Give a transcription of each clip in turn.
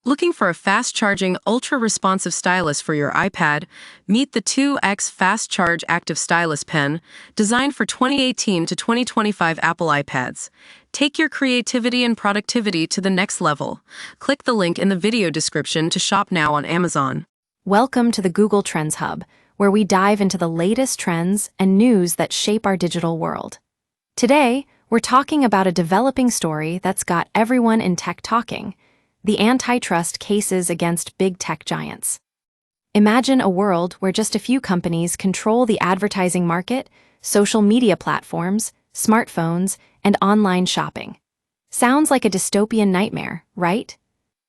Looking for a fast-charging, ultra-responsive stylus for your iPad? Meet the 2X Fast Charge Active Stylus Pen, designed for 2018 to 2025 Apple iPads. Take your creativity and productivity to the next level. Click the link in the video description to shop now on Amazon. Welcome to the Google Trends Hub, where we dive into the latest trends and news that shape our digital world. Today, we're talking about a developing story that's got everyone in tech talking: the antitrust cases against big tech giants. Imagine a world where just a few companies control the advertising market, social media platforms, smartphones, and online shopping. Sounds like a dystopian nightmare, right?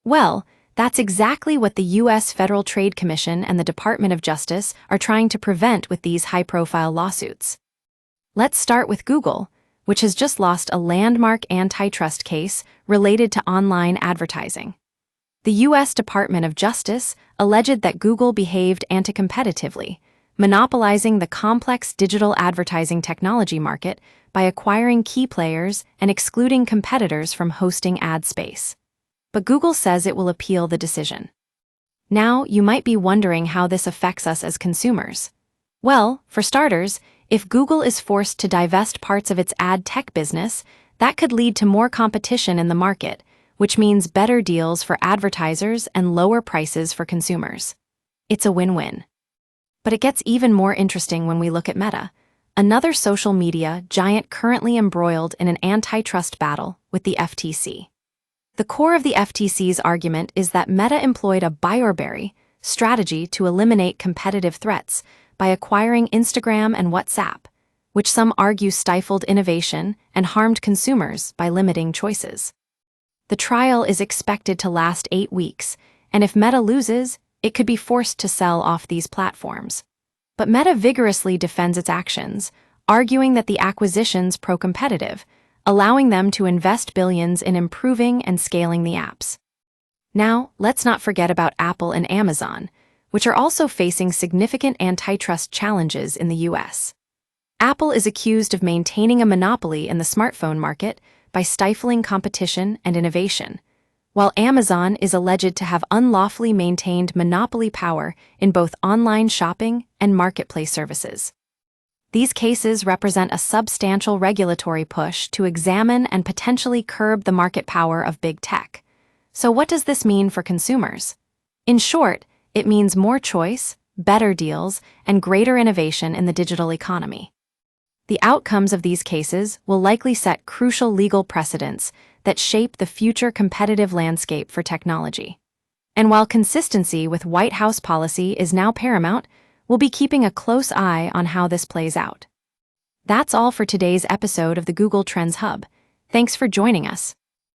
Well, that's exactly what the U.S. Federal Trade Commission and the Department of Justice are trying to prevent with these high-profile lawsuits. Let's start with Google, which has just lost a landmark antitrust case related to online advertising. The U.S. Department of Justice alleged that Google behaved anti-competitively, monopolizing the complex digital advertising technology market by acquiring key players and excluding competitors from hosting ad space. But Google says it will appeal the decision. Now, you might be wondering how this affects us as consumers. Well, for starters, if Google is forced to divest parts of its ad tech business, that could lead to more competition in the market, which means better deals for advertisers and lower prices for consumers. It's a win-win. But it gets even more interesting when we look at Meta, another social media giant currently embroiled in an antitrust battle with the FTC. The core of the FTC's argument is that Meta employed a buyer-beware strategy to eliminate competitive threats by acquiring Instagram and WhatsApp, which some argue stifled innovation and harmed consumers by limiting choices. The trial is expected to last 8 weeks, and if Meta loses, it could be forced to sell off these platforms. But Meta vigorously defends its actions, arguing that the acquisition's pro-competitive, allowing them to invest billions in improving and scaling the apps. Now, let's not forget about Apple and Amazon, which are also facing significant antitrust challenges in the U.S. Apple is accused of maintaining a monopoly in the smartphone market by stifling competition and innovation, while Amazon is alleged to have unlawfully maintained monopoly power in both online shopping and marketplace services. These cases represent a substantial regulatory push to examine and potentially curb the market power of big tech. So what does this mean for consumers? In short, it means more choice, better deals, and greater innovation in the digital economy. The outcomes of these cases will likely set crucial legal precedents that shape the future competitive landscape for technology. And while consistency with White House policy is now paramount, we'll be keeping a close eye on how this plays out. That's all for today's episode of the Google Trends Hub. Thanks for joining us.